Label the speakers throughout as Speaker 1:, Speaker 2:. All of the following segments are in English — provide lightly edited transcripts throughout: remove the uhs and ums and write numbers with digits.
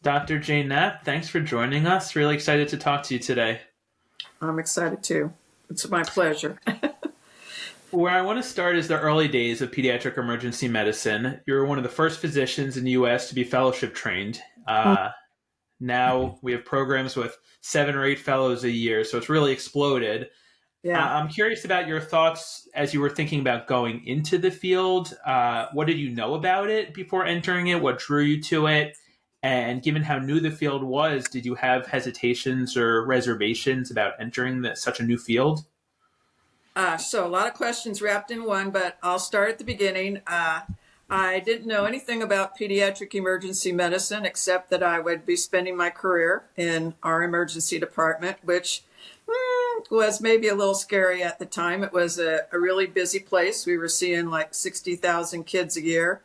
Speaker 1: Dr. Jane Knapp, thanks for joining us. Really excited to talk to you today.
Speaker 2: I'm excited too. It's my pleasure.
Speaker 1: Where I want to start is the early days of pediatric emergency medicine. You're one of the first physicians in the U.S. to be fellowship trained. Now we have programs with 7 or 8 fellows a year, so it's really exploded.
Speaker 2: Yeah.
Speaker 1: I'm curious about your thoughts as you were thinking about going into the field. What did you know about it before entering it? What drew you to it? And given how new the field was, did you have hesitations or reservations about entering such a new field?
Speaker 2: So a lot of questions wrapped in one, but I'll start at the beginning. I didn't know anything about pediatric emergency medicine except that I would be spending my career in our emergency department, which was maybe a little scary at the time. It was a really busy place. We were seeing like 60,000 kids a year,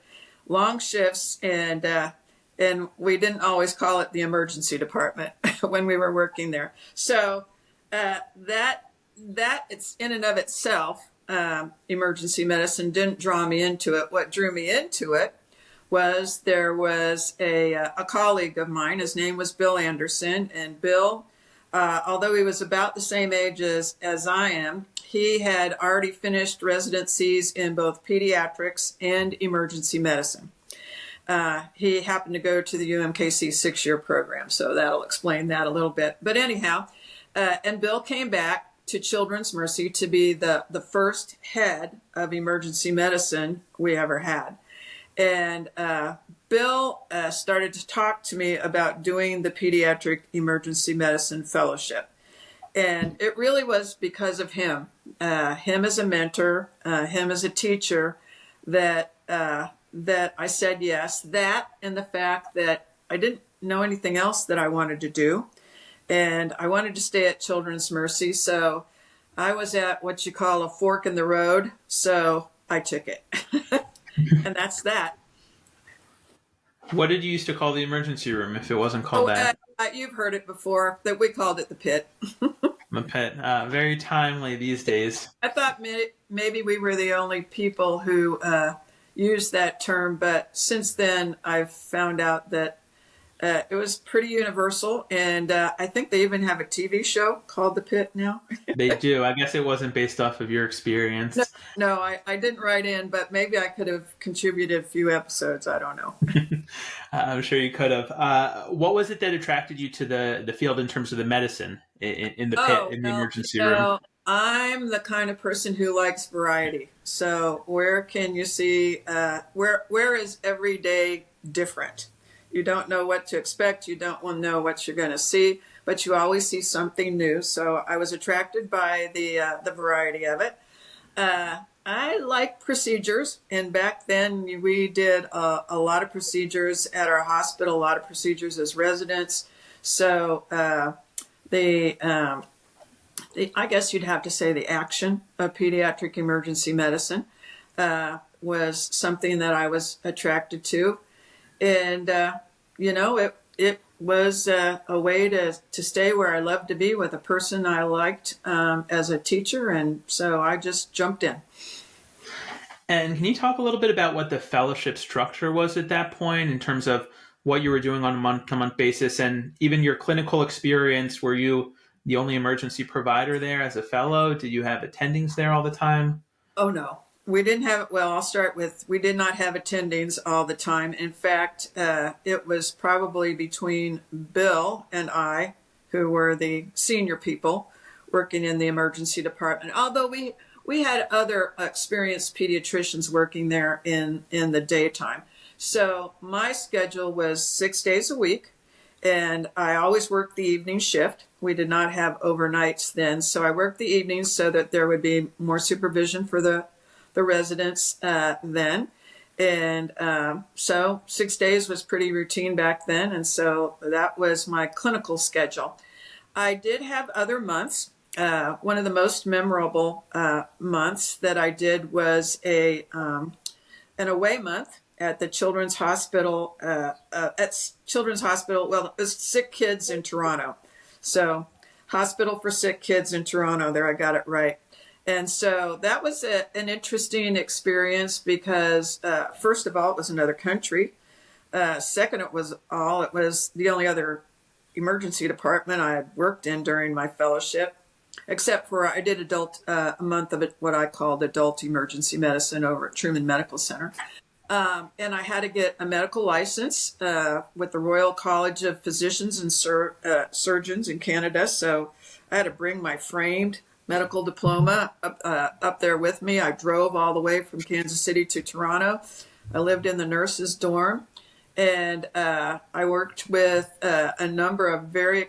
Speaker 2: long shifts, and we didn't always call it the emergency department when we were working there. So that it's in and of itself, emergency medicine didn't draw me into it. What drew me into it was there was a colleague of mine. His name was Bill Anderson, and Bill, although he was about the same age as I am, he had already finished residencies in both pediatrics and emergency medicine. He happened to go to the UMKC 6-year program, so that'll explain that a little bit. But anyhow, and Bill came back to Children's Mercy to be the first head of emergency medicine we ever had. And Bill started to talk to me about doing the Pediatric Emergency Medicine Fellowship. And it really was because of him, him as a mentor, him as a teacher, that I said yes. That and the fact that I didn't know anything else that I wanted to do. And I wanted to stay at Children's Mercy. So I was at what you call a fork in the road. So I took it. And that's that.
Speaker 1: What did you used to call the emergency room if it wasn't called
Speaker 2: Oh,
Speaker 1: that?
Speaker 2: you've heard it before that we called it the pit.
Speaker 1: I'm a pet. Very timely these days.
Speaker 2: I thought maybe we were the only people who used that term. But since then, I've found out that it was pretty universal, and I think they even have a TV show called The Pit now.
Speaker 1: They do. I guess it wasn't based off of your
Speaker 2: No,
Speaker 1: experience.
Speaker 2: no, I didn't write in, but maybe I could have contributed a few episodes. I don't know.
Speaker 1: I'm sure you could have. What was it that attracted you to the field in terms of the medicine in the pit,
Speaker 2: Oh,
Speaker 1: in the
Speaker 2: well,
Speaker 1: emergency room?
Speaker 2: I'm the kind of person who likes variety. So where can you see, where is every day different? You don't know what to expect. You don't want to know what you're going to see, but you always see something new. So I was attracted by the variety of it. I like procedures, and back then we did a lot of procedures at our hospital, a lot of procedures as residents. So the I guess you'd have to say the action of pediatric emergency medicine was something that I was attracted to, and it was a way to stay where I loved to be with a person I liked as a teacher, and so I just jumped in.
Speaker 1: And can you talk a little bit about what the fellowship structure was at that point in terms of what you were doing on a month-to-month basis and even your clinical experience? Were you the only emergency provider there as a fellow? Did you have attendings there all the time?
Speaker 2: Oh no, we didn't have. Well, I'll start with we did not have attendings all the time. In fact, it was probably between Bill and I, who were the senior people working in the emergency department. Although we had other experienced pediatricians working there in the daytime. So my schedule was 6 days a week, and I always worked the evening shift. We did not have overnights then, so I worked the evenings so that there would be more supervision for the residents then. And so 6 days was pretty routine back then, and so that was my clinical schedule. I did have other months. One of the most memorable months that I did was an away month at the Children's Hospital. Well, it was Sick Kids in Toronto. So, Hospital for Sick Kids in Toronto. There, I got it right. And so that was an interesting experience because, first of all, it was another country. Second, it was the only other emergency department I had worked in during my fellowship, except for I did a month of it, what I called adult emergency medicine over at Truman Medical Center. And I had to get a medical license with the Royal College of Physicians and Surgeons in Canada. So I had to bring my framed medical diploma up there with me. I drove all the way from Kansas City to Toronto. I lived in the nurses' dorm, and I worked with a number of very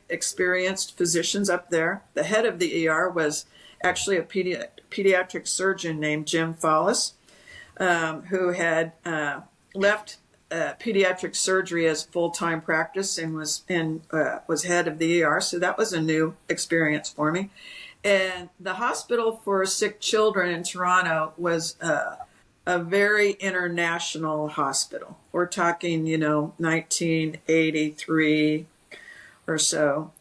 Speaker 2: experienced physicians up there. The head of the ER was actually a pediatric surgeon named Jim Follis, who had left pediatric surgery as full-time practice and was head of the ER. So that was a new experience for me. And the hospital for sick children in Toronto was a very international hospital. We're talking, 1983 or so.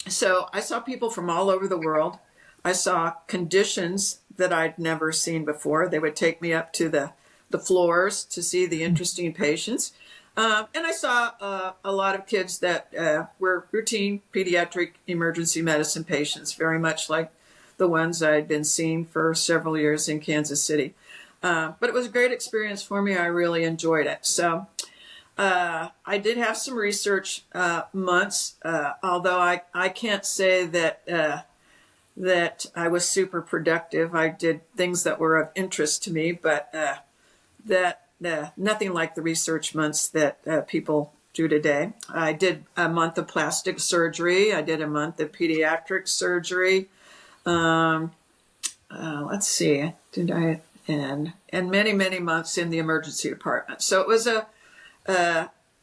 Speaker 2: So I saw people from all over the world. I saw conditions that I'd never seen before. They would take me up to the floors to see the interesting patients. And I saw a lot of kids that were routine pediatric emergency medicine patients, very much like the ones I'd been seeing for several years in Kansas City. But it was a great experience for me. I really enjoyed it. So I did have some research months, although I can't say that I was super productive. I did things that were of interest to me, but nothing like the research months that people do today. I did a month of plastic surgery. I did a month of pediatric surgery. Let's see, and many, many months in the emergency department. So it was a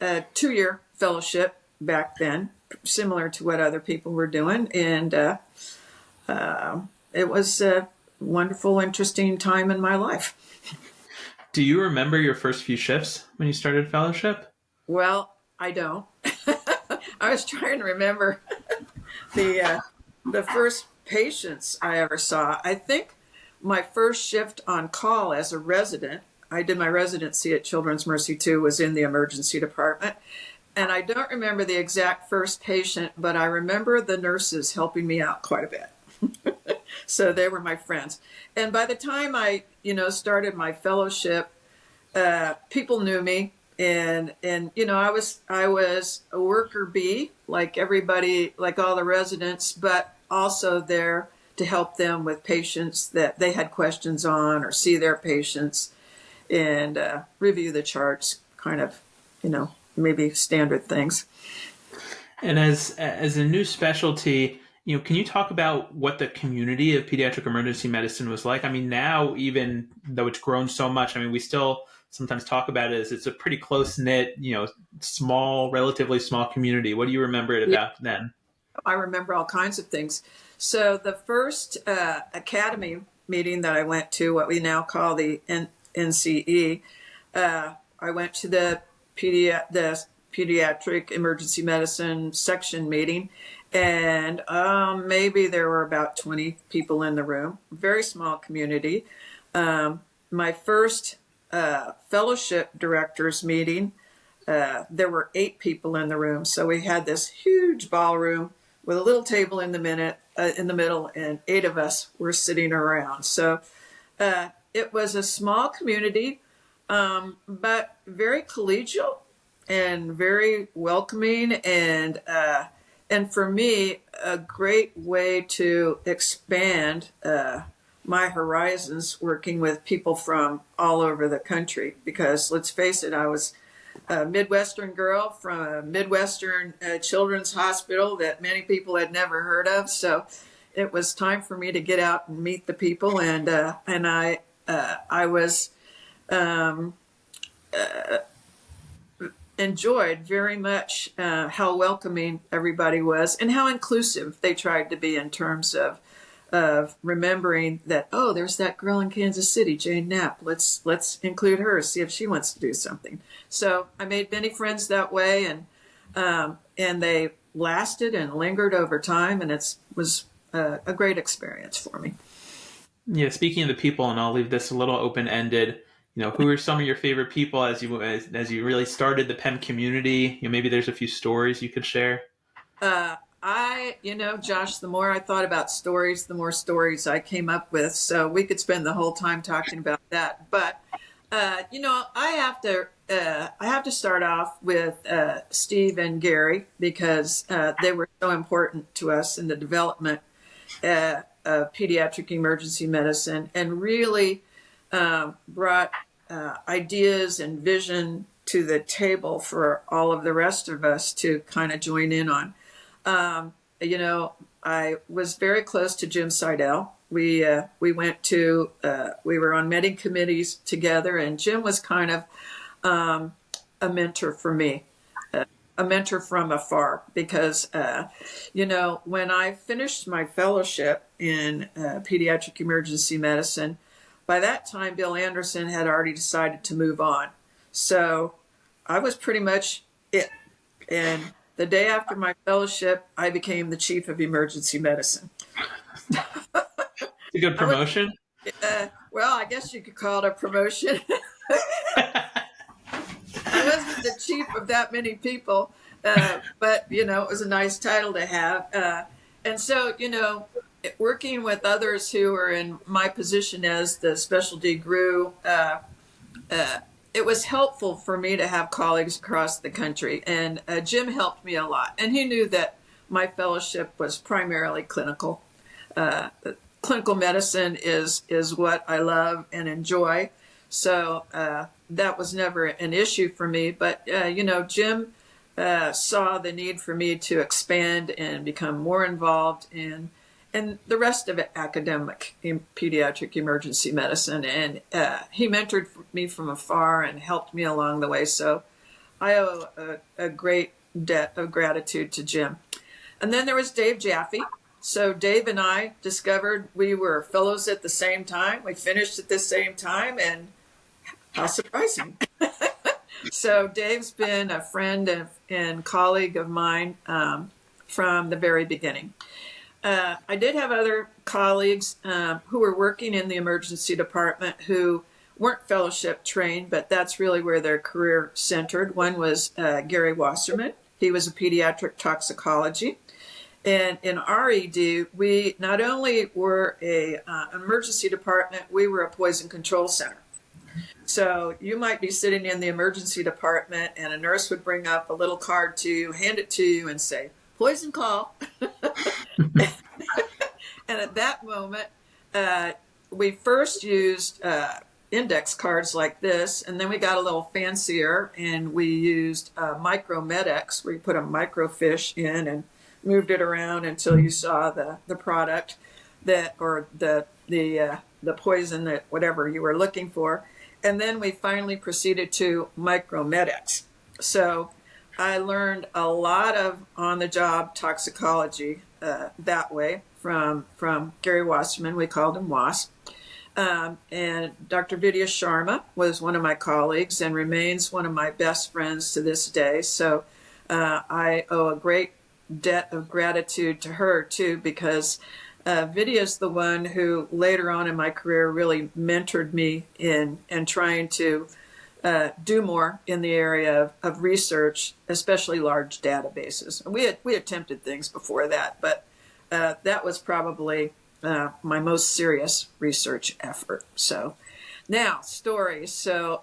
Speaker 2: 2-year fellowship back then, similar to what other people were doing. And it was a wonderful, interesting time in my life.
Speaker 1: Do you remember your first few shifts when you started fellowship?
Speaker 2: Well, I don't. I was trying to remember the first patients I ever saw. I think my first shift on call as a resident, I did my residency at Children's Mercy 2, was in the emergency department. And I don't remember the exact first patient, but I remember the nurses helping me out quite a bit. So they were my friends. And by the time I, started my fellowship, people knew me. And I was a worker bee, like everybody, like all the residents, but also there to help them with patients that they had questions on, or see their patients and review the charts, kind of, maybe standard things.
Speaker 1: And as a new specialty, can you talk about what the community of pediatric emergency medicine was like? I mean, now, even though it's grown so much, we still sometimes talk about it as it's a pretty close-knit, relatively small community. What do you remember it about then?
Speaker 2: I remember all kinds of things. So the first academy meeting that I went to, what we now call the NCE, I went to the pediatric emergency medicine section meeting, and maybe there were about 20 people in the room. Very small community. My first fellowship directors meeting, there were 8 people in the room. So we had this huge ballroom with a little table in the middle, and 8 of us were sitting around. So it was a small community, but very collegial and very welcoming, and for me, a great way to expand my horizons, working with people from all over the country. Because let's face it, I was a Midwestern girl from a Midwestern children's hospital that many people had never heard of. So it was time for me to get out and meet the people, and I was enjoyed very much how welcoming everybody was, and how inclusive they tried to be in terms of remembering that, there's that girl in Kansas City, Jane Knapp. Let's include her, see if she wants to do something. So I made many friends that way, and they lasted and lingered over time, and it was a great experience for me.
Speaker 1: Yeah, speaking of the people, and I'll leave this a little open-ended, who are some of your favorite people as you really started the PEM community? Maybe there's a few stories you could share.
Speaker 2: Josh, the more I thought about stories, the more stories I came up with. So we could spend the whole time talking about that. But I have to start off with Steve and Gary because they were so important to us in the development of pediatric emergency medicine, and really brought ideas and vision to the table for all of the rest of us to kind of join in on. I was very close to Jim Seidel. We were on many committees together, and Jim was kind of a mentor for me, a mentor from afar, because when I finished my fellowship in pediatric emergency medicine, by that time Bill Anderson had already decided to move on, so I was pretty much it. And the day after my fellowship, I became the chief of emergency medicine.
Speaker 1: A good promotion.
Speaker 2: Well, I guess you could call it a promotion. I wasn't the chief of that many people, but it was a nice title to have. And so, working with others who were in my position as the specialty grew, it was helpful for me to have colleagues across the country. And Jim helped me a lot. And he knew that my fellowship was primarily clinical. Clinical medicine is what I love and enjoy. So that was never an issue for me. But, Jim saw the need for me to expand and become more involved in the rest of it, academic in pediatric emergency medicine. And he mentored me from afar and helped me along the way. So I owe a great debt of gratitude to Jim. And then there was Dave Jaffe. So Dave and I discovered we were fellows at the same time. We finished at the same time, and how surprising. So Dave's been a friend and colleague of mine from the very beginning. I did have other colleagues who were working in the emergency department who weren't fellowship trained, but that's really where their career centered. One was Gary Wasserman. He was a pediatric toxicology. And in our ED, we not only were an emergency department, we were a poison control center. So you might be sitting in the emergency department and a nurse would bring up a little card to you, hand it to you and say, poison call. And at that moment, we first used index cards like this, and then we got a little fancier and we used micromedex, where you put a microfiche in and moved it around until you saw the product or the poison, that whatever you were looking for. And then we finally proceeded to micromedex. So I learned a lot of on-the-job toxicology that way from Gary Wasserman. We called him Was. And Dr. Vidya Sharma was one of my colleagues and remains one of my best friends to this day. So I owe a great debt of gratitude to her too, because Vidya's the one who later on in my career really mentored me in trying to do more in the area of research, especially large databases. We attempted things before that, but that was probably my most serious research effort. So now stories. So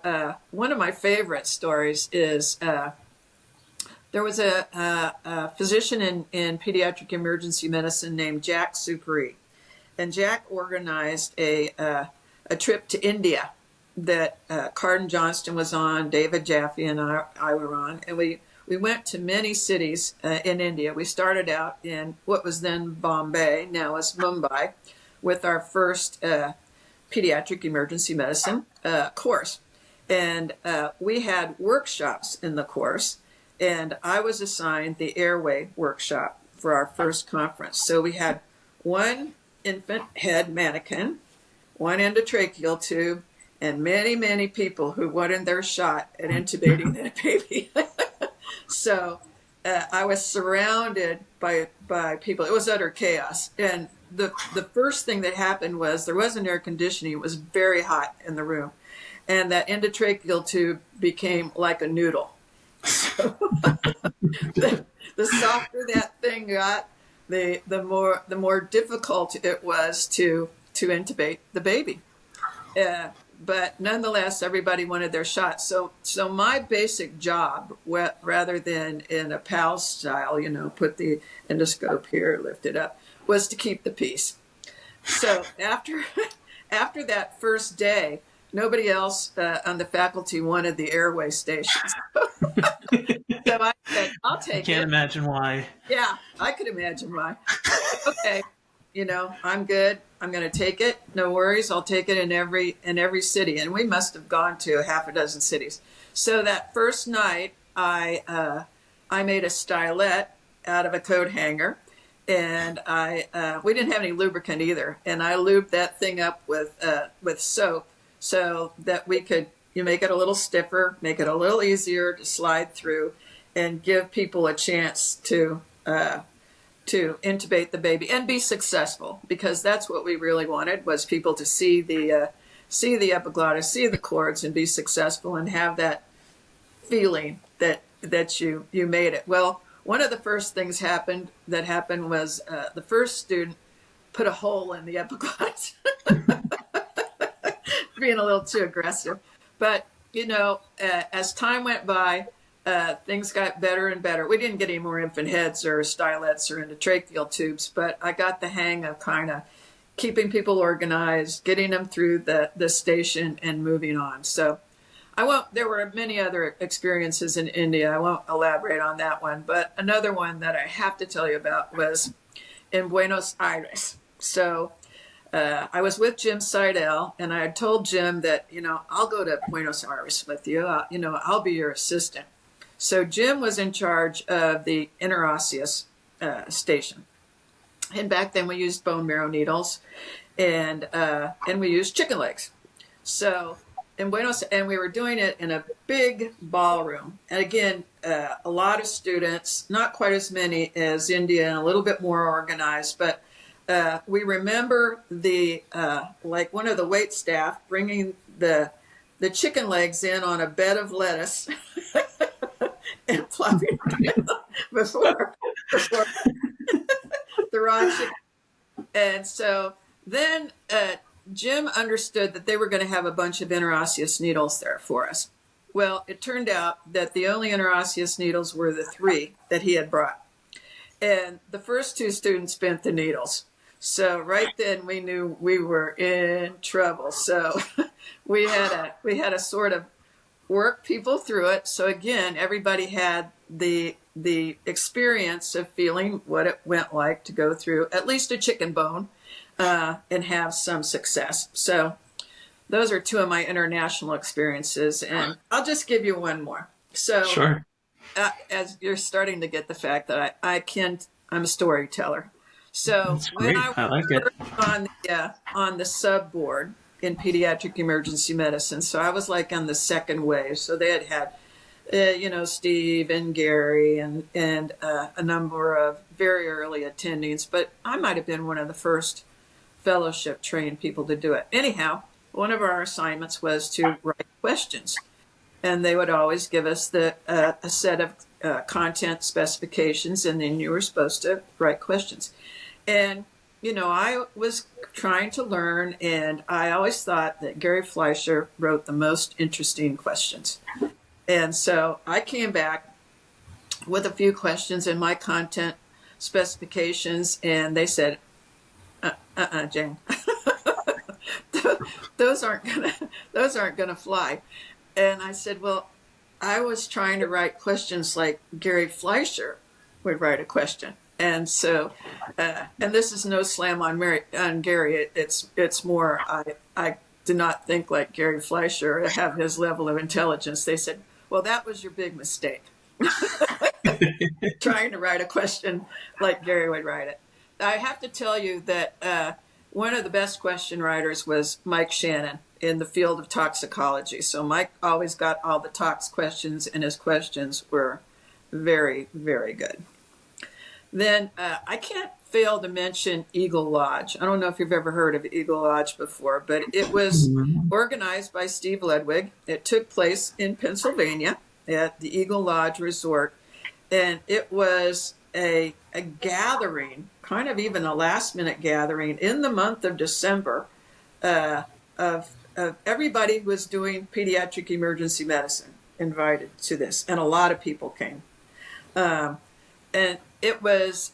Speaker 2: one of my favorite stories is there was a physician in pediatric emergency medicine named Jack Superi, and Jack organized a trip to India that Carden Johnston was on, David Jaffe and I were on, and we went to many cities in India. We started out in what was then Bombay, now is Mumbai, with our first pediatric emergency medicine course. And we had workshops in the course, and I was assigned the airway workshop for our first conference. So we had one infant head mannequin, one endotracheal tube, and many, many people who wanted their shot at intubating that baby. So I was surrounded by people. It was utter chaos. And the first thing that happened was there wasn't air conditioning. It was very hot in the room. and that endotracheal tube became like a noodle. So the softer that thing got, the more difficult it was to intubate the baby. But nonetheless, everybody wanted their shot. So my basic job, rather than in a PAL style, put the endoscope here, lift it up, was to keep the peace. So after after that first day, nobody else on the faculty wanted the airway stations. So I said, I'll take
Speaker 1: Can't
Speaker 2: it.
Speaker 1: imagine why.
Speaker 2: Yeah, I could imagine why. Okay, I'm good. I'm going to take it. No worries. I'll take it in every city. And we must have gone to half a dozen cities. So that first night, I made a stylet out of a coat hanger, and we didn't have any lubricant either, and I lubed that thing up with soap so that we could make it a little stiffer, make it a little easier to slide through, and give people a chance to intubate the baby and be successful, because that's what we really wanted, was people to see the epiglottis, see the cords, and be successful and have that feeling that you made it. Well, one of the first things happened was the first student put a hole in the epiglottis, being a little too aggressive. But as time went by, things got better and better. We didn't get any more infant heads or stylets or endotracheal tubes, but I got the hang of kind of keeping people organized, getting them through the station, and moving on. So there were many other experiences in India. I won't elaborate on that one, but another one that I have to tell you about was in Buenos Aires. So I was with Jim Seidel, and I had told Jim that, I'll go to Buenos Aires with you. I'll be your assistant. So Jim was in charge of the interosseous station. And back then we used bone marrow needles, and we used chicken legs. So and we were doing it in a big ballroom. And again, a lot of students, not quite as many as India, and a little bit more organized, but we remember like one of the wait staff bringing the chicken legs in on a bed of lettuce and plopping it before the raw chicken. And so then Jim understood that they were going to have a bunch of interosseous needles there for us. Well, it turned out that the only interosseous needles were the 3 that he had brought. And the first 2 students bent the needles. So right then we knew we were in trouble. So we had to sort of work people through it. So again, everybody had the experience of feeling what it went like to go through at least a chicken bone and have some success. So those are 2 of my international experiences, and I'll just give you one more. So
Speaker 1: Sure.
Speaker 2: As you're starting to get the fact that I'm a storyteller. So when
Speaker 1: I like it.
Speaker 2: on the sub board in pediatric emergency medicine, so I was like on the second wave. So they had Steve and Gary and a number of very early attendings, but I might have been one of the first fellowship trained people to do it. Anyhow, one of our assignments was to write questions, and they would always give us a set of content specifications, and then you were supposed to write questions. And I was trying to learn, and I always thought that Gary Fleischer wrote the most interesting questions. And so I came back with a few questions in my content specifications, and they said, Jane, those aren't gonna fly. And I said, well, I was trying to write questions like Gary Fleischer would write a question. And so, and this is no slam on Gary. It's more, I do not think like Gary Fleischer or have his level of intelligence. They said, well, that was your big mistake. Trying to write a question like Gary would write it. I have to tell you that one of the best question writers was Mike Shannon in the field of toxicology. So Mike always got all the tox questions, and his questions were very, very good. Then I can't fail to mention Eagle Lodge. I don't know if you've ever heard of Eagle Lodge before, but it was
Speaker 1: Mhm.
Speaker 2: organized by Steve Ledwig. It took place in Pennsylvania at the Eagle Lodge Resort, and it was a gathering, kind of even a last minute gathering in the month of December uh, of everybody who was doing pediatric emergency medicine invited to this, and a lot of people came. Um, and it was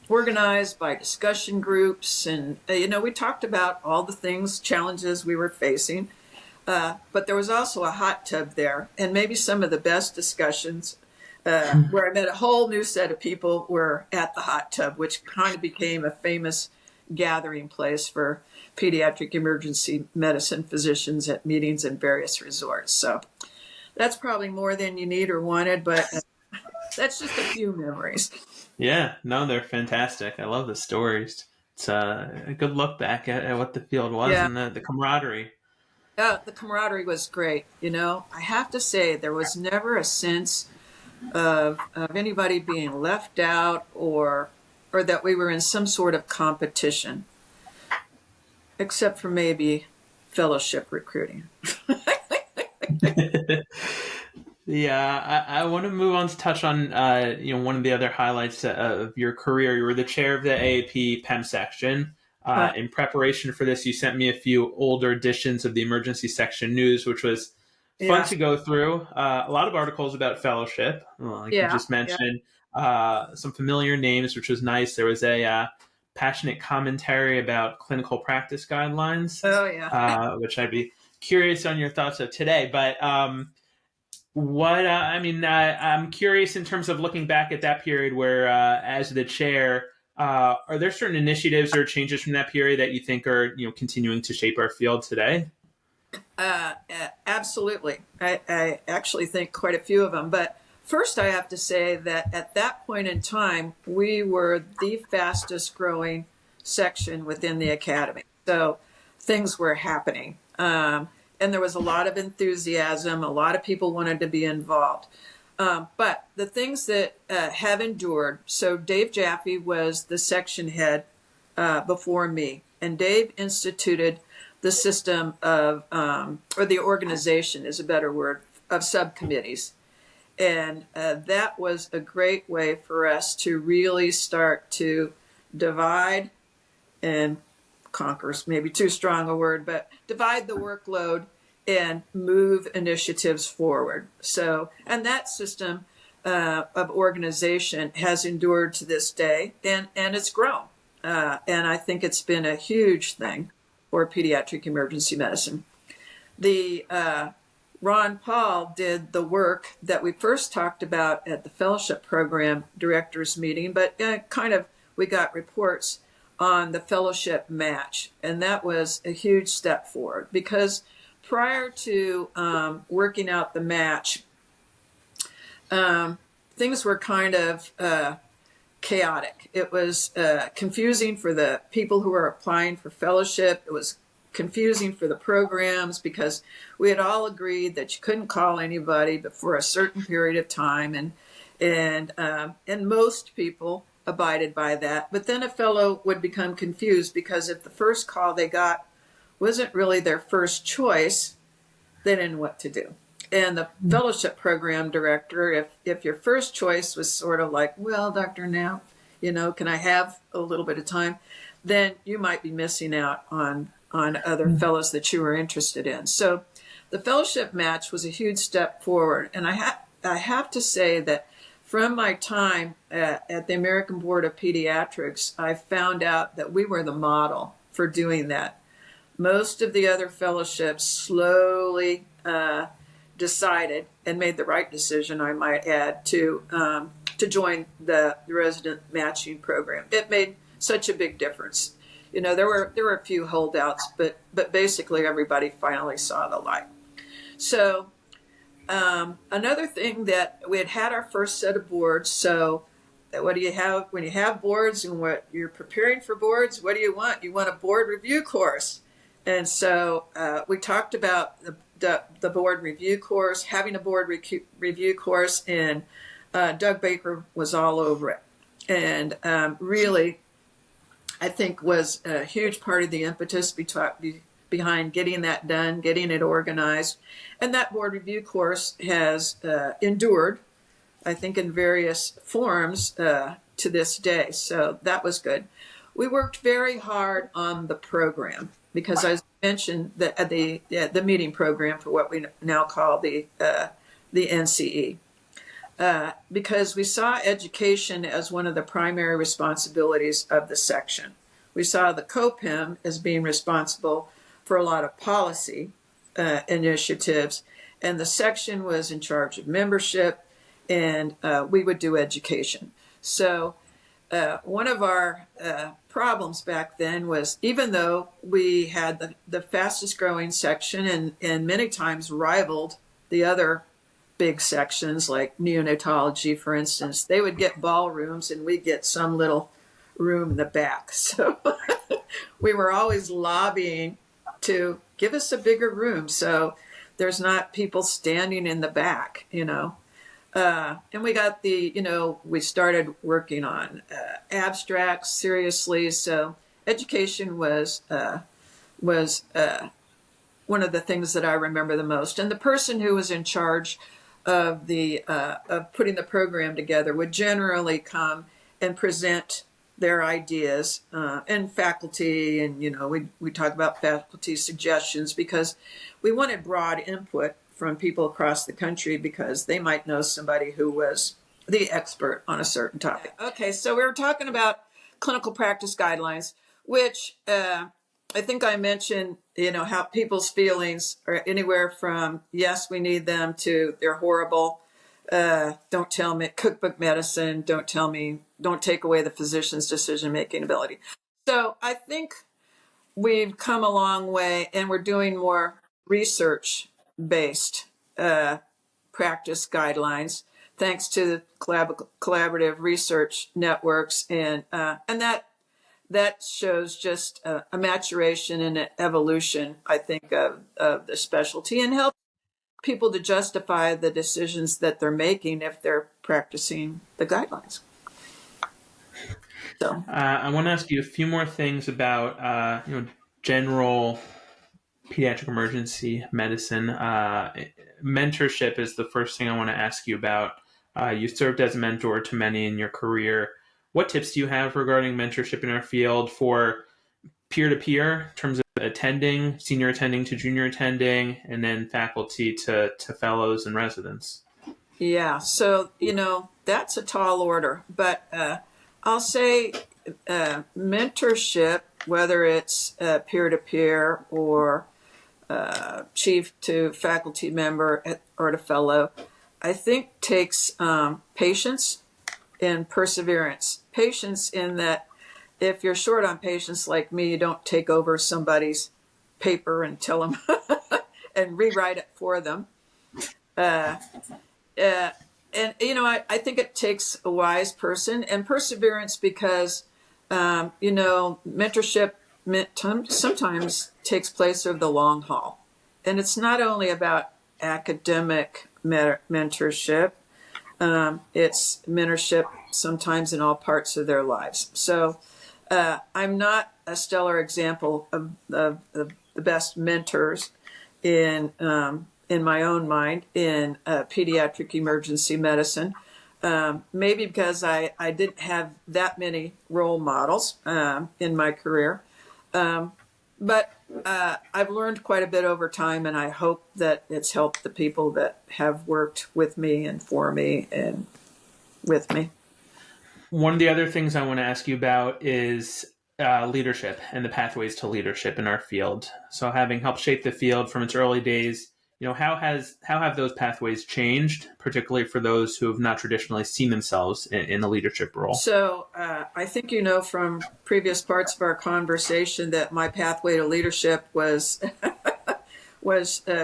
Speaker 2: organized by discussion groups, and we talked about all the things, challenges we were facing. But there was also a hot tub there, and maybe some of the best discussions where I met a whole new set of people were at the hot tub, which kind of became a famous gathering place for pediatric emergency medicine physicians at meetings in various resorts. So that's probably more than you need or wanted, but that's just a few memories.
Speaker 1: Yeah, no, they're fantastic. I love the stories. It's a good look back at what the field was
Speaker 2: Yeah.
Speaker 1: and the camaraderie.
Speaker 2: The camaraderie was great. I have to say there was never a sense of anybody being left out or that we were in some sort of competition, except for maybe fellowship recruiting.
Speaker 1: Yeah, I want to move on to touch on one of the other highlights of your career. You were the chair of the AAP PEM section.
Speaker 2: Huh.
Speaker 1: In preparation for this, you sent me a few older editions of the emergency section news, which was fun
Speaker 2: Yeah,
Speaker 1: to go through. A lot of articles about fellowship, like you
Speaker 2: yeah,
Speaker 1: just
Speaker 2: yeah.
Speaker 1: mentioned. Some familiar names, which was nice. There was a passionate commentary about clinical practice guidelines,
Speaker 2: Oh, yeah.
Speaker 1: which I'd be curious on your thoughts of today. But what I'm curious in terms of looking back at that period where, as the chair, are there certain initiatives or changes from that period that you think are continuing to shape our field today?
Speaker 2: Absolutely. I actually think quite a few of them. But first, I have to say that at that point in time, we were the fastest growing section within the academy. So things were happening. And there was a lot of enthusiasm. A lot of people wanted to be involved. But the things that have endured, so Dave Jaffe was the section head before me, and Dave instituted the system of, or the organization is a better word, of subcommittees. And that was a great way for us to really start to divide and conquer, maybe too strong a word, but divide the workload and move initiatives forward. So, and that system of organization has endured to this day, and it's grown. And I think it's been a huge thing for pediatric emergency medicine. The Ron Paul did the work that we first talked about at the fellowship program directors meeting, but kind of we got reports on the fellowship match, and that was a huge step forward because prior to working out the match, things were kind of chaotic. It was confusing for the people who were applying for fellowship. It was confusing for the programs because we had all agreed that you couldn't call anybody but for a certain period of time, and most people abided by that. But then a fellow would become confused because if the first call they got wasn't really their first choice, they didn't know what to do. And the fellowship program director, if your first choice was sort of like, well, Dr. Knapp, can I have a little bit of time? Then you might be missing out on other fellows that you were interested in. So the fellowship match was a huge step forward. And I have to say that from my time at the American Board of Pediatrics, I found out that we were the model for doing that. Most of the other fellowships slowly decided and made the right decision, I might add, to join the resident matching program. It made such a big difference. There were a few holdouts, but basically everybody finally saw the light. So another thing that we had our first set of boards. So what do you have when you have boards and what you're preparing for boards? What do you want? You want a board review course. And so we talked about the board review course, having a board review course in Doug Baker was all over it. And really, I think was a huge part of the impetus behind getting that done, getting it organized. And that board review course has endured, I think, in various forms to this day. So that was good. We worked very hard on the program because, as I mentioned, the meeting program for what we now call the NCE. Because we saw education as one of the primary responsibilities of the section. We saw the COPIM as being responsible for a lot of policy initiatives, and the section was in charge of membership, and we would do education. So one of our problems back then was, even though we had the fastest growing section and many times rivaled the other big sections like neonatology, for instance, they would get ballrooms and we'd get some little room in the back. So we were always lobbying to give us a bigger room so there's not people standing in the back, you know. And we got we started working on abstracts seriously. So education was one of the things that I remember the most. And the person who was in charge of of putting the program together would generally come and present their ideas, and faculty, and we talk about faculty suggestions because we wanted broad input from people across the country because they might know somebody who was the expert on a certain topic. Okay, so we were talking about clinical practice guidelines, which I think I mentioned, how people's feelings are anywhere from, yes, we need them, to they're horrible. Don't tell me cookbook medicine. Don't take away the physician's decision-making ability. So I think we've come a long way and we're doing more research-based practice guidelines, thanks to collaborative research networks, and that shows just a maturation and an evolution, I think, of the specialty, and helps people to justify the decisions that they're making if they're practicing the guidelines. So
Speaker 1: I want to ask you a few more things about general pediatric emergency medicine. Mentorship is the first thing I want to ask you about. You served as a mentor to many in your career. What tips do you have regarding mentorship in our field for peer-to-peer in terms of attending, senior attending to junior attending, and then faculty to fellows and residents?
Speaker 2: Yeah, so that's a tall order, but I'll say mentorship, whether it's peer-to-peer or chief to faculty member or to fellow, I think takes patience and perseverance. Patience in that if you're short on patience like me, you don't take over somebody's paper and tell them and rewrite it for them. And I think it takes a wise person, and perseverance because mentorship sometimes takes place over the long haul, and it's not only about academic mentorship. It's mentorship sometimes in all parts of their lives. So I'm not a stellar example of the best mentors in my own mind in pediatric emergency medicine. Maybe because I didn't have that many role models in my career. But I've learned quite a bit over time, and I hope that it's helped the people that have worked with me and for me and with me.
Speaker 1: One of the other things I want to ask you about is leadership and the pathways to leadership in our field. So having helped shape the field from its early days, how have those pathways changed, particularly for those who have not traditionally seen themselves in a leadership role?
Speaker 2: So I think from previous parts of our conversation that my pathway to leadership was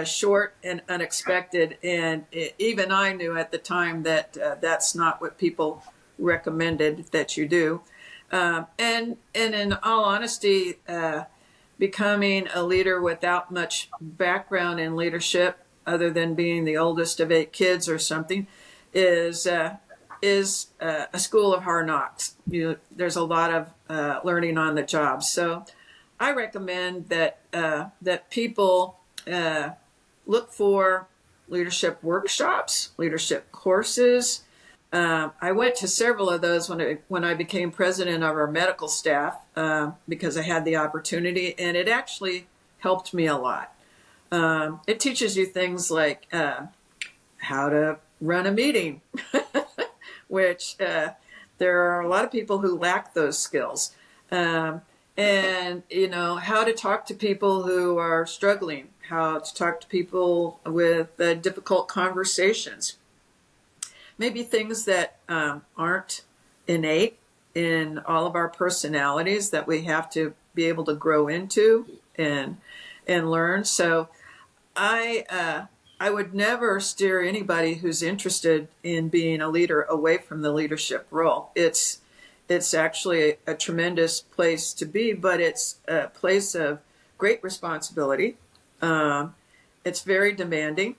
Speaker 2: short and unexpected, and even I knew at the time that that's not what people recommended that you do. And in all honesty, becoming a leader without much background in leadership, other than being the oldest of 8 kids or something, is is a school of hard knocks. There's a lot of learning on the job. So I recommend that people look for leadership workshops, leadership courses. I went to several of those when I became president of our medical staff because I had the opportunity, and it actually helped me a lot. It teaches you things like how to run a meeting, which there are a lot of people who lack those skills. And, how to talk to people who are struggling, how to talk to people with difficult conversations. Maybe things that aren't innate in all of our personalities that we have to be able to grow into and learn. So I would never steer anybody who's interested in being a leader away from the leadership role. It's actually a tremendous place to be, but it's a place of great responsibility. It's very demanding.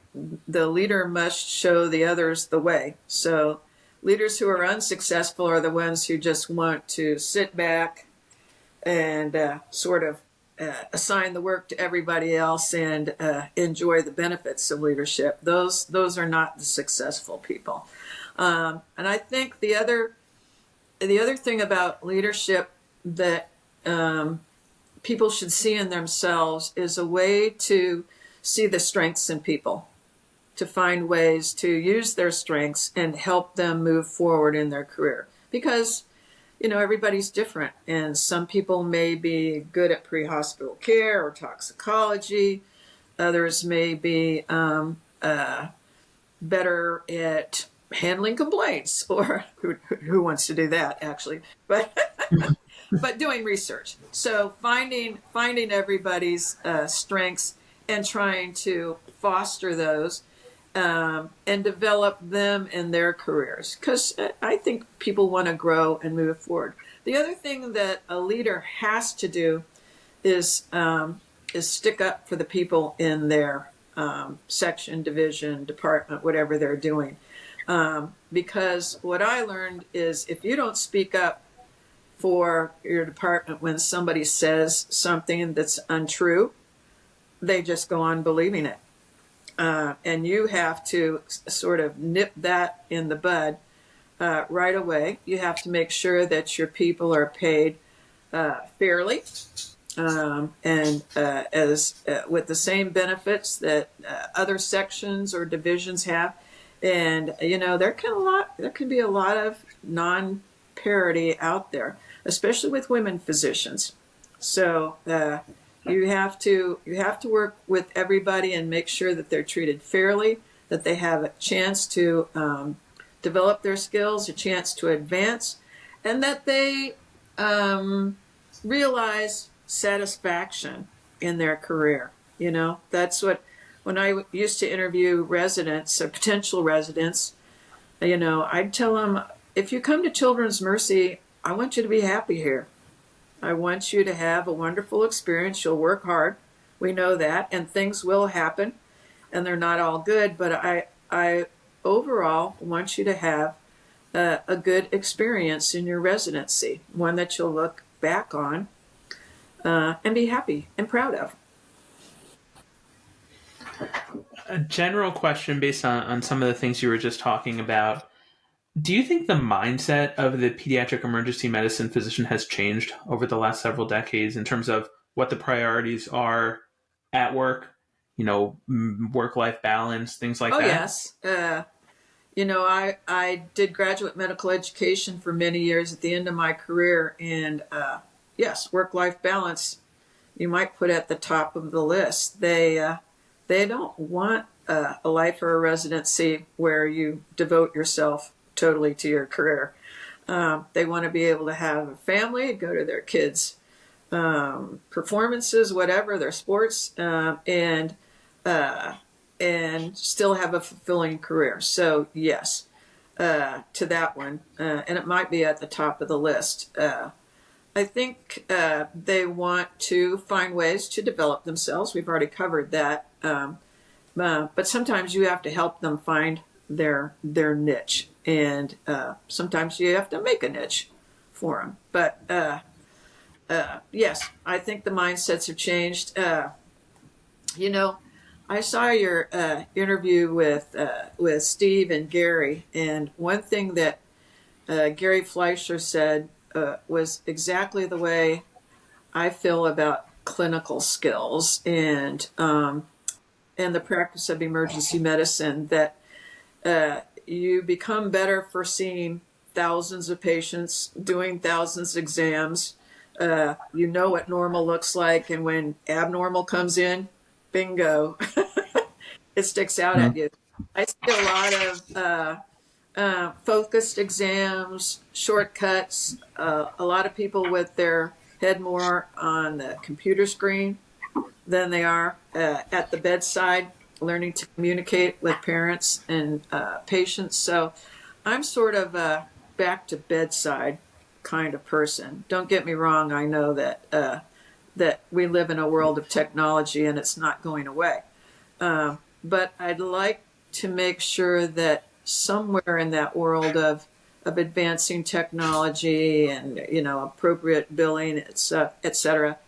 Speaker 2: The leader must show the others the way. So leaders who are unsuccessful are the ones who just want to sit back and sort of assign the work to everybody else and enjoy the benefits of leadership. Those are not the successful people. And I think the other thing about leadership that people should see in themselves is a way to see the strengths in people, to find ways to use their strengths and help them move forward in their career. Because, everybody's different, and some people may be good at pre-hospital care or toxicology. Others may be better at handling complaints, or who wants to do that, actually, but but doing research. So finding everybody's strengths and trying to foster those and develop them in their careers, because I think people want to grow and move forward. The other thing that a leader has to do is stick up for the people in their section, division, department, whatever they're doing. Because what I learned is if you don't speak up for your department when somebody says something that's untrue, they just go on believing it. And you have to sort of nip that in the bud right away. You have to make sure that your people are paid fairly and as with the same benefits that other sections or divisions have. And there can be a lot of non-parity out there, especially with women physicians. So you have to work with everybody and make sure that they're treated fairly, that they have a chance to develop their skills, a chance to advance, and that they realize satisfaction in their career. That's what, when I used to interview residents or potential residents, I'd tell them, if you come to Children's Mercy, I want you to be happy here. I want you to have a wonderful experience. You'll work hard. We know that, and things will happen, and they're not all good, but I overall want you to have a good experience in your residency, one that you'll look back on and be happy and proud of.
Speaker 1: A general question based on some of the things you were just talking about. Do you think the mindset of the pediatric emergency medicine physician has changed over the last several decades in terms of what the priorities are at work, work-life balance, things like that?
Speaker 2: Oh, yes. I did graduate medical education for many years at the end of my career, and yes, work-life balance, you might put at the top of the list. They don't want a life or a residency where you devote yourself totally to your career. They want to be able to have a family, go to their kids' performances, whatever, their sports, and still have a fulfilling career. So yes, to that one, and it might be at the top of the list. I think they want to find ways to develop themselves. We've already covered that. But sometimes you have to help them find their niche and sometimes you have to make a niche for them. But yes, I think the mindsets have changed. You know, I saw your interview with Steve and Gary, and one thing that Gary Fleischer said was exactly the way I feel about clinical skills and the practice of emergency medicine. That you become better for seeing thousands of patients, doing thousands of exams. You know what normal looks like, and when abnormal comes in, bingo, it sticks out at
Speaker 1: Mhm.
Speaker 2: you. I see a lot of focused exams, shortcuts, a lot of people with their head more on the computer screen than they are at the bedside, learning to communicate with parents and patients. So I'm sort of a back to bedside kind of person. Don't get me wrong. I know that we live in a world of technology and it's not going away. But I'd like to make sure that somewhere in that world of advancing technology and appropriate billing, et cetera,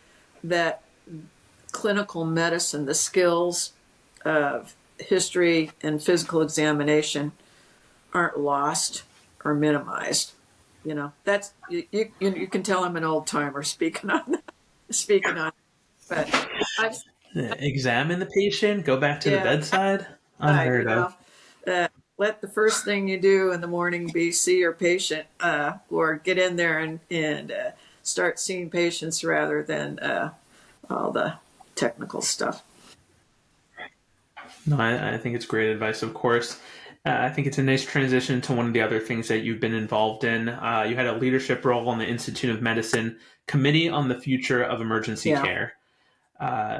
Speaker 2: that clinical medicine, the skills of history and physical examination aren't lost or minimized. That's you can tell I'm an old timer speaking on that, speaking on, but I've
Speaker 1: Examine the patient, go back to the
Speaker 2: yeah,
Speaker 1: bedside.
Speaker 2: outside,
Speaker 1: Unheard of.
Speaker 2: uh, let the first thing you do in the morning be see your patient, or get in there and start seeing patients rather than all the technical stuff.
Speaker 1: No, I think it's great advice, of course. I think it's a nice transition to one of the other things that you've been involved in. You had a leadership role on the Institute of Medicine Committee on the Future of Emergency
Speaker 2: Yeah.
Speaker 1: Care.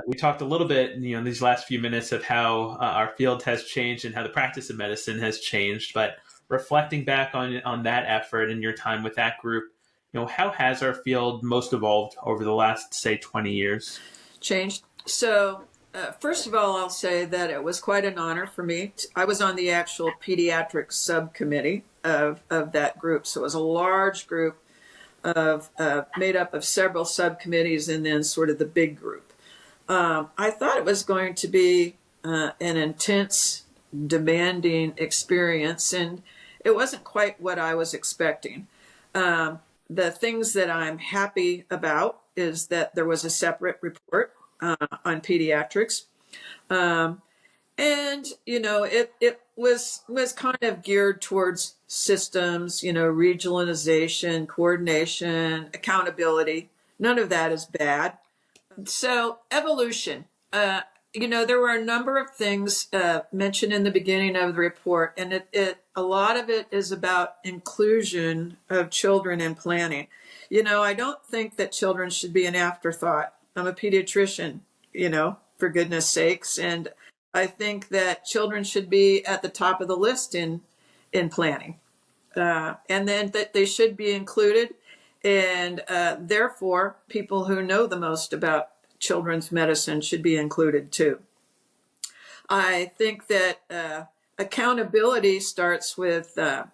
Speaker 1: We talked a little bit, in these last few minutes of how our field has changed and how the practice of medicine has changed. But reflecting back on that effort and your time with that group, how has our field most evolved over the last, say, 20 years?
Speaker 2: Changed. So, first of all, I'll say that it was quite an honor for me. I was on the actual pediatric subcommittee of that group. So it was a large group of made up of several subcommittees and then sort of the big group. I thought it was going to be an intense, demanding experience, and it wasn't quite what I was expecting. The things that I'm happy about is that there was a separate report on pediatrics. Um, and it was kind of geared towards systems, regionalization, coordination, accountability. None of that is bad. So evolution. There were a number of things mentioned in the beginning of the report, and a lot of it is about inclusion of children in planning. I don't think that children should be an afterthought. I'm a pediatrician, for goodness sakes, and I think that children should be at the top of the list in planning, and then that they should be included, and therefore people who know the most about children's medicine should be included too. I think that accountability starts with a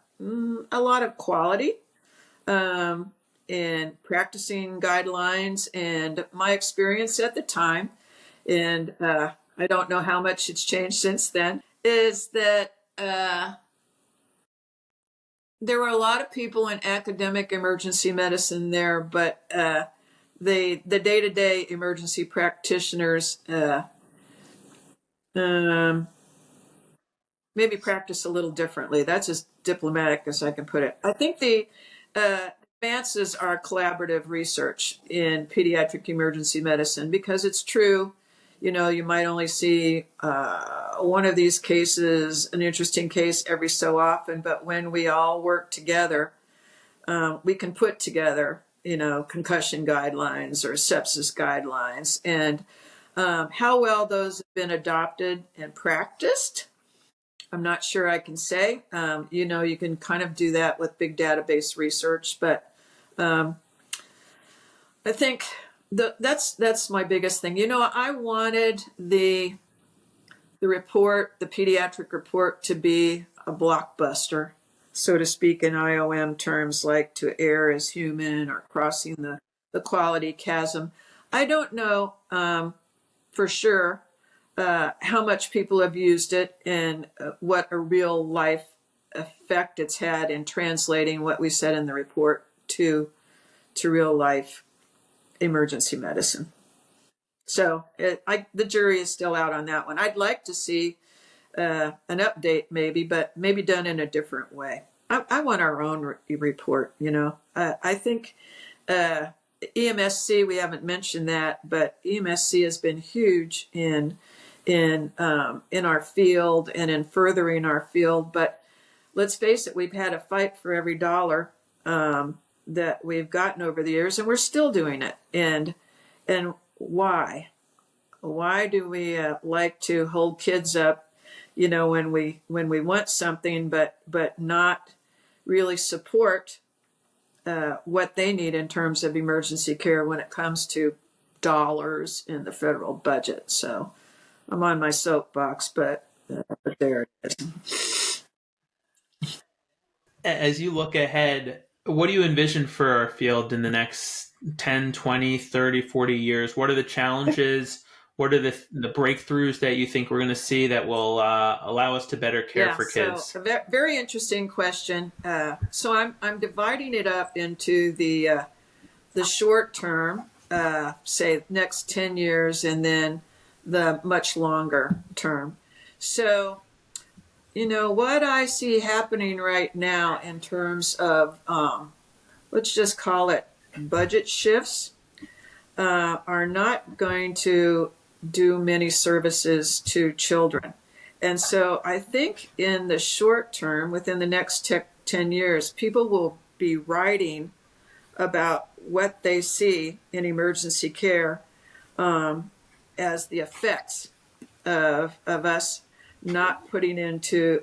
Speaker 2: lot of quality um, in practicing guidelines, and my experience at the time, and I don't know how much it's changed since then, is that there were a lot of people in academic emergency medicine there, but the day-to-day emergency practitioners um, maybe practice a little differently. That's as diplomatic as I can put it. I think the advances are collaborative research in pediatric emergency medicine, because it's true. You might only see one of these cases, an interesting case, every so often, but when we all work together, we can put together, concussion guidelines or sepsis guidelines, and how well those have been adopted and practiced, I'm not sure I can say. You can kind of do that with big database research, but um, I think that's my biggest thing. I wanted the report, the pediatric report, to be a blockbuster, so to speak, in IOM terms, like to err as human or crossing the quality chasm. I don't know for sure how much people have used it and what a real life effect it's had in translating what we said in the report to real life emergency medicine. So the jury is still out on that one. I'd like to see an update maybe, but maybe done in a different way. I want our own report, you know. I think EMSC, we haven't mentioned that, but EMSC has been huge in our field and in furthering our field. But let's face it, we've had a fight for every dollar that we've gotten over the years, and we're still doing it. And why? Why do we like to hold kids up, you know, when we want something, but not really support what they need in terms of emergency care when it comes to dollars in the federal budget? So I'm on my soapbox, but there it is.
Speaker 1: As you look ahead, what do you envision for our field in the next 10, 20, 30, 40 years? What are the challenges? What are the breakthroughs that you think we're going to see that will allow us to better care for kids?
Speaker 2: So a very interesting question. So I'm dividing it up into the short term, say next 10 years, and then the much longer term. So, you know, what I see happening right now in terms of, let's just call it budget shifts, are not going to do many services to children. And so I think in the short term, within the next 10 years, people will be writing about what they see in emergency care as the effects of us not putting into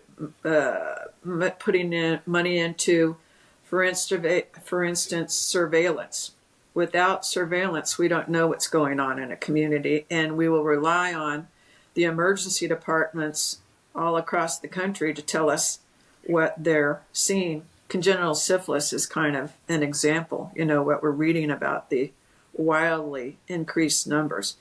Speaker 2: putting in money into, for instance, surveillance. Without surveillance, we don't know what's going on in a community, and we will rely on the emergency departments all across the country to tell us what they're seeing. Congenital syphilis is kind of an example, you know, what we're reading about, the wildly increased numbers.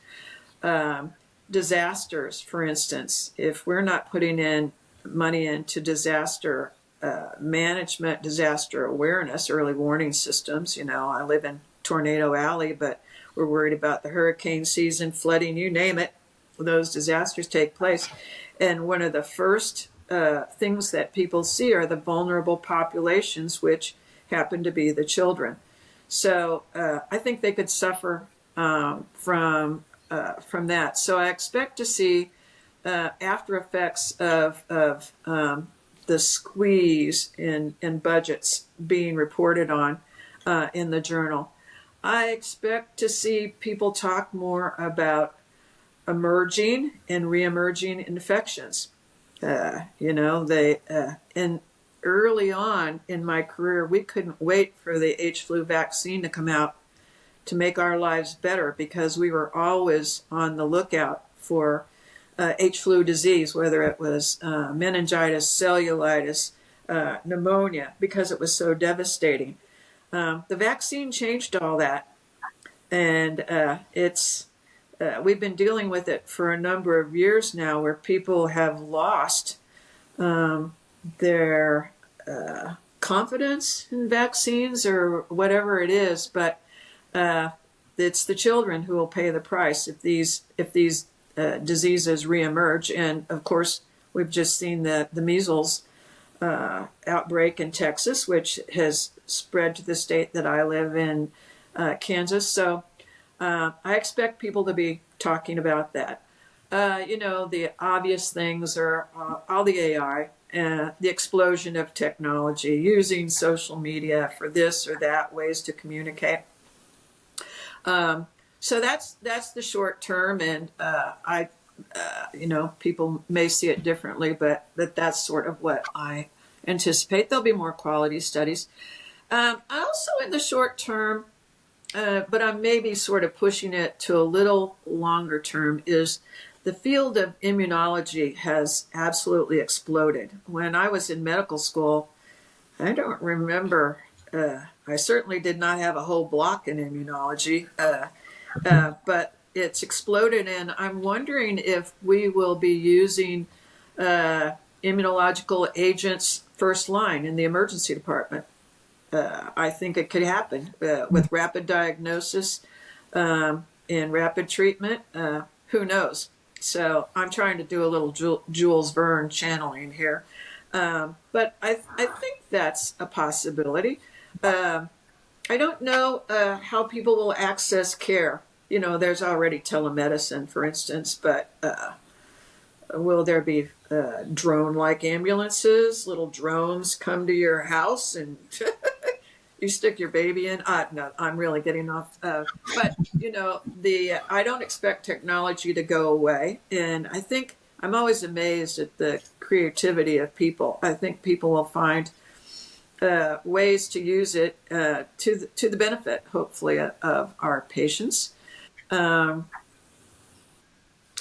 Speaker 2: Disasters, for instance, if we're not putting in money into disaster management, disaster awareness, early warning systems, you know, I live in Tornado Alley, but we're worried about the hurricane season, flooding, you name it, those disasters take place. And one of the first things that people see are the vulnerable populations, which happen to be the children. So I think they could suffer from that. So I expect to see after effects of the squeeze in budgets being reported on in the journal. I expect to see people talk more about emerging and re-emerging infections. You know, and early on in my career, we couldn't wait for the H flu vaccine to come out to make our lives better, because we were always on the lookout for H flu disease, whether it was meningitis, cellulitis, pneumonia, because it was so devastating. The vaccine changed all that, and we've been dealing with it for a number of years now, where people have lost their confidence in vaccines or whatever it is, but it's the children who will pay the price if these diseases reemerge. And of course, we've just seen the measles outbreak in Texas, which has spread to the state that I live in, Kansas. So I expect people to be talking about that. You know, the obvious things are all the AI, the explosion of technology, using social media for this or that, ways to communicate. So that's the short term, and you know, people may see it differently, but that's sort of what I anticipate. There'll be more quality studies. Also in the short term, but I'm maybe sort of pushing it to a little longer term, is the field of immunology has absolutely exploded. When I was in medical school, I don't remember. I certainly did not have a whole block in immunology, but it's exploded, and I'm wondering if we will be using immunological agents first line in the emergency department. I think it could happen with rapid diagnosis and rapid treatment. Who knows? So I'm trying to do a little Jules Verne channeling here. But I think that's a possibility. Um, I don't know how people will access care. You know, there's already telemedicine, for instance, but will there be drone like ambulances? Little drones come to your house and you stick your baby in. No, I'm really getting off. But you know, the I don't expect technology to go away, and I think I'm always amazed at the creativity of people. I think people will find ways to use it to the benefit, hopefully, of our patients. Um,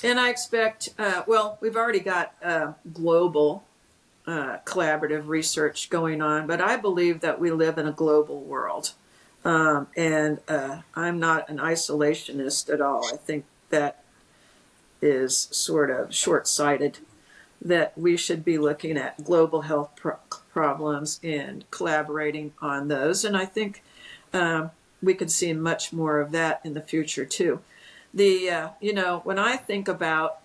Speaker 2: and I expect, well, we've already got global collaborative research going on, but I believe that we live in a global world. And I'm not an isolationist at all. I think that is sort of short sighted, that we should be looking at global health problems and collaborating on those. And I think we could see much more of that in the future, too. You know, when I think about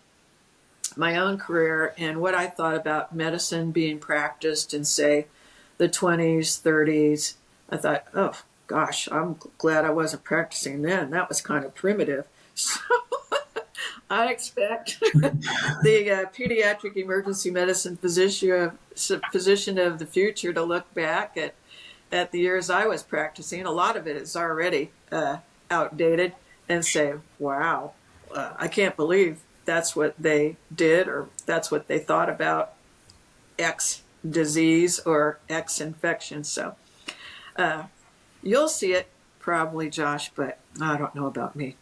Speaker 2: my own career and what I thought about medicine being practiced in, say, the 20s, 30s, I thought, oh, gosh, I'm glad I wasn't practicing then. That was kind of primitive. So I expect the pediatric emergency medicine physician of the future to look back at the years I was practicing. A lot of it is already outdated, and say, wow, I can't believe that's what they did, or that's what they thought about X disease or X infection. So you'll see it probably, Josh, but I don't know about me.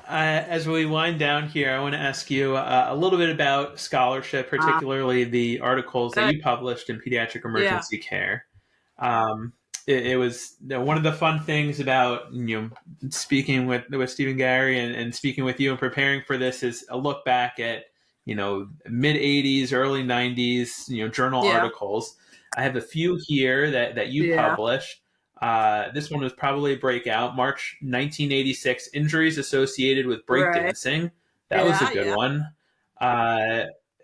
Speaker 1: As we wind down here, I want to ask you a little bit about scholarship,
Speaker 2: Uh,
Speaker 1: particularly the articles that
Speaker 2: uh,
Speaker 1: you published in pediatric
Speaker 2: yeah,
Speaker 1: emergency care. Um, it was, one of the fun things about, speaking with Stephen Gary, and speaking with you and preparing for this, is a look back at, mid 80s, early 90s, journal
Speaker 2: yeah,
Speaker 1: articles. I have a few here that you
Speaker 2: yeah,
Speaker 1: published. This one was probably a breakout. March 1986, injuries associated with
Speaker 2: right.
Speaker 1: breakdancing. That was a
Speaker 2: Yeah,
Speaker 1: good
Speaker 2: yeah.
Speaker 1: one. Uh,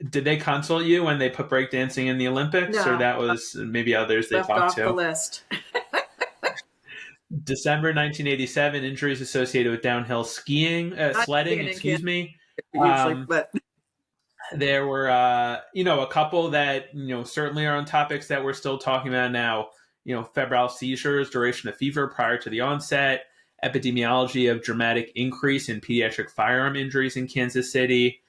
Speaker 1: did they consult you when they put breakdancing in the Olympics, or
Speaker 2: No,
Speaker 1: that was maybe others they
Speaker 2: left
Speaker 1: talked
Speaker 2: off the
Speaker 1: to?
Speaker 2: list.
Speaker 1: December 1987, injuries associated with downhill
Speaker 2: Not
Speaker 1: sledding,
Speaker 2: being in Kansas
Speaker 1: excuse me.
Speaker 2: usually,
Speaker 1: Um,
Speaker 2: but
Speaker 1: there were, a couple that, certainly are on topics that we're still talking about now. Febrile seizures, duration of fever prior to the onset, epidemiology of dramatic increase in pediatric firearm injuries in Kansas City.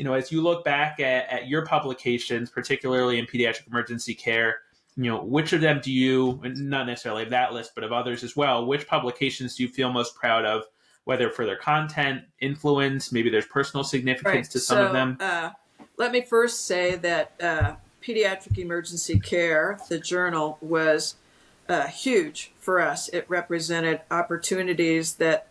Speaker 1: As you look back at your publications, particularly in pediatric emergency care, which of them do you, not necessarily of that list, but of others as well, which publications do you feel most proud of, whether for their content, influence, maybe there's personal significance
Speaker 2: right.
Speaker 1: to some of
Speaker 2: So
Speaker 1: them?
Speaker 2: let me first say that Pediatric Emergency Care, the journal, was huge for us. It represented opportunities that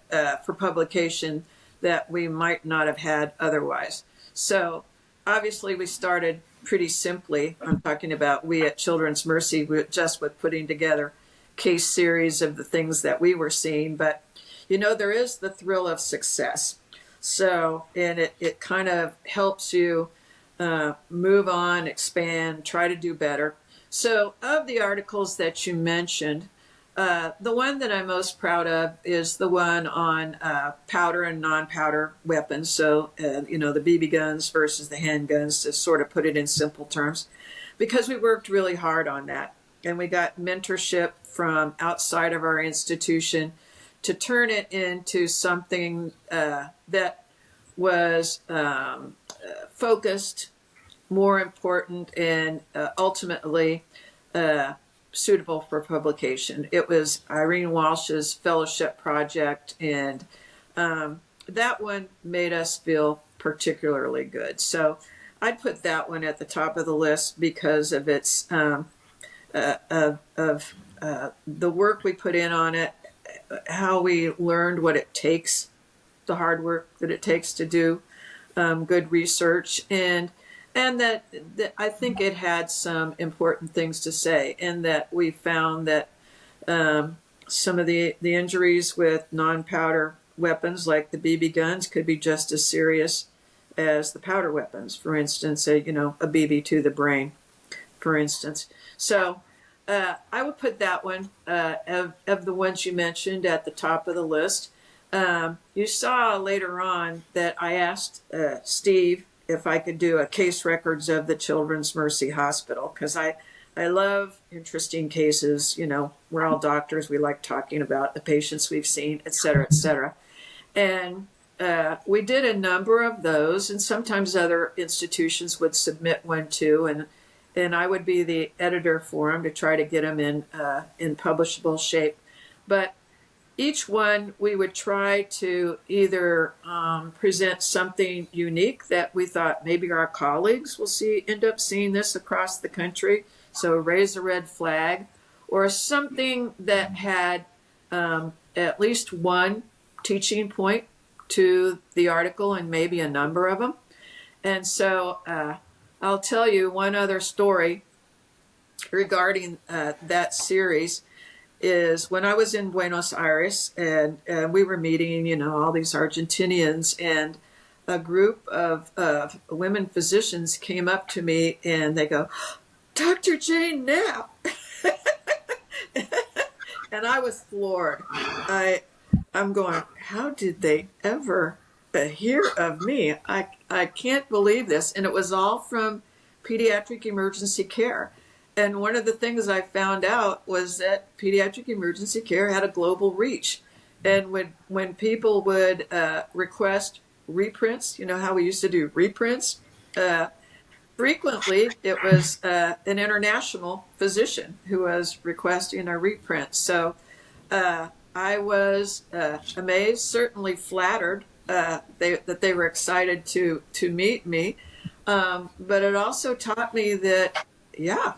Speaker 2: for publication that we might not have had otherwise. So obviously we started pretty simply. I'm talking about we at Children's Mercy, just with putting together case series of the things that we were seeing. But you know, there is the thrill of success. So, and it kind of helps you move on, expand, try to do better. So, of the articles that you mentioned, the one that I'm most proud of is the one on powder and non-powder weapons. So, you know, the BB guns versus the handguns, to sort of put it in simple terms, because we worked really hard on that. And we got mentorship from outside of our institution to turn it into something that was focused, more important, and ultimately uh, suitable for publication. It was Irene Walsh's fellowship project, and that one made us feel particularly good. So I'd put that one at the top of the list because of its of the work we put in on it, how we learned what it takes, the hard work that it takes to do good research, and that I think it had some important things to say, and that we found that some of the injuries with non-powder weapons like the BB guns could be just as serious as the powder weapons. For instance, a BB to the brain, for instance. So I would put that one of the ones you mentioned at the top of the list. You saw later on that I asked Steve if I could do a case records of the Children's Mercy Hospital, because I love interesting cases. We're all doctors. We like talking about the patients we've seen, et cetera, et cetera. And we did a number of those, and sometimes other institutions would submit one too, and I would be the editor for them to try to get them in publishable shape. But each one we would try to either present something unique that we thought maybe our colleagues will end up seeing this across the country, so raise a red flag, or something that had at least one teaching point to the article and maybe a number of them. And so I'll tell you one other story regarding that series. Is when I was in Buenos Aires, and we were meeting, all these Argentinians, and a group of women physicians came up to me and they go, "Dr. Jane Knapp." And I was floored. I'm going, how did they ever hear of me? I can't believe this. And it was all from pediatric emergency care. And one of the things I found out was that pediatric emergency care had a global reach. And when people would request reprints, how we used to do reprints, frequently it was an international physician who was requesting a reprint. So I was amazed, certainly flattered that they were excited to meet me. But it also taught me that, yeah,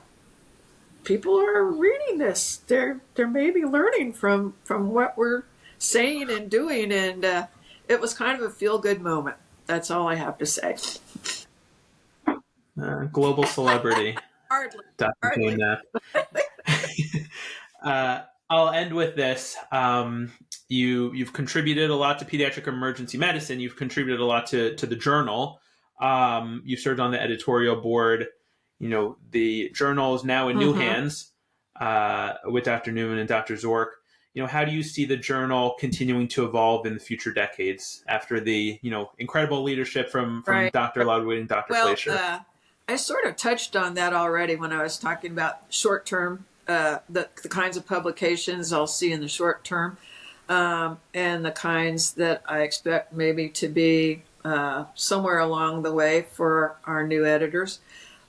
Speaker 2: people are reading this. They're maybe learning from what we're saying and doing, and it was kind of a feel-good moment. That's all I have to say.
Speaker 1: Global celebrity,
Speaker 2: Hardly,
Speaker 1: Dr. Jane
Speaker 2: hardly.
Speaker 1: Knapp. I'll end with this. You've contributed a lot to pediatric emergency medicine. You've contributed a lot to the journal. You served on the editorial board. The journal is now in new hands with Dr. Newman and Dr. Zork. How do you see the journal continuing to evolve in the future decades after the incredible leadership from
Speaker 2: Right.
Speaker 1: Dr. Ludwig and Dr. Fleischer?
Speaker 2: I sort of touched on that already when I was talking about short-term, the kinds of publications I'll see in the short term, and the kinds that I expect maybe to be somewhere along the way for our new editors.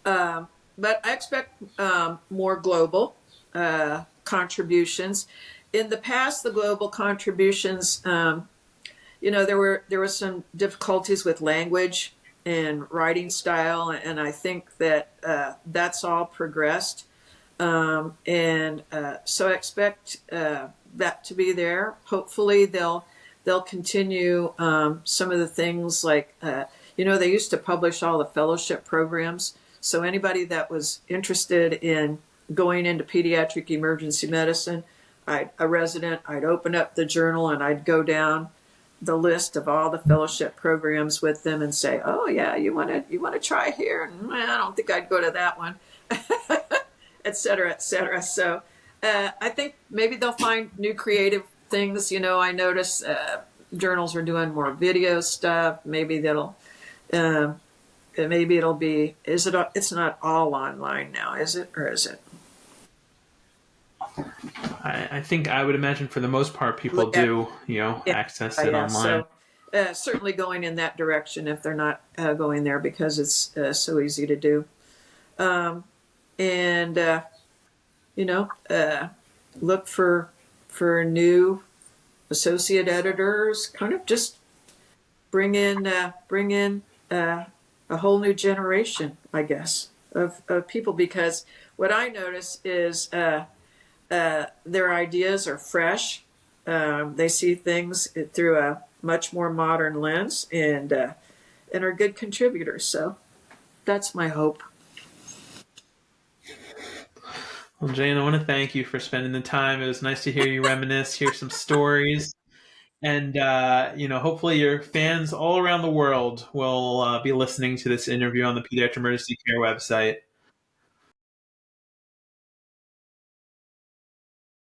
Speaker 2: But I expect more global contributions. In the past, the global contributions, there were some difficulties with language and writing style, and I think that that's all progressed. So I expect that to be there. Hopefully, they'll continue some of the things like they used to publish all the fellowship programs. So anybody that was interested in going into pediatric emergency medicine, I'd open up the journal and I'd go down the list of all the fellowship programs with them and say, "Oh yeah, you want to try here?" And, I don't think I'd go to that one, et cetera, et cetera. So I think maybe they'll find new creative things. I notice journals are doing more video stuff. Maybe it'll be. It's not all online now, is it, or is it?
Speaker 1: I think I would imagine for the most part people do, access it online.
Speaker 2: So certainly going in that direction if they're not going there because it's so easy to do. Look for new associate editors. Kind of just bring in a whole new generation, I guess, of people. Because what I notice is their ideas are fresh. They see things through a much more modern lens, and are good contributors. So that's my hope.
Speaker 1: Well, Jane, I want to thank you for spending the time. It was nice to hear you reminisce, hear some stories, and hopefully your fans all around the world will be listening to this interview on the Pediatric Emergency Care website.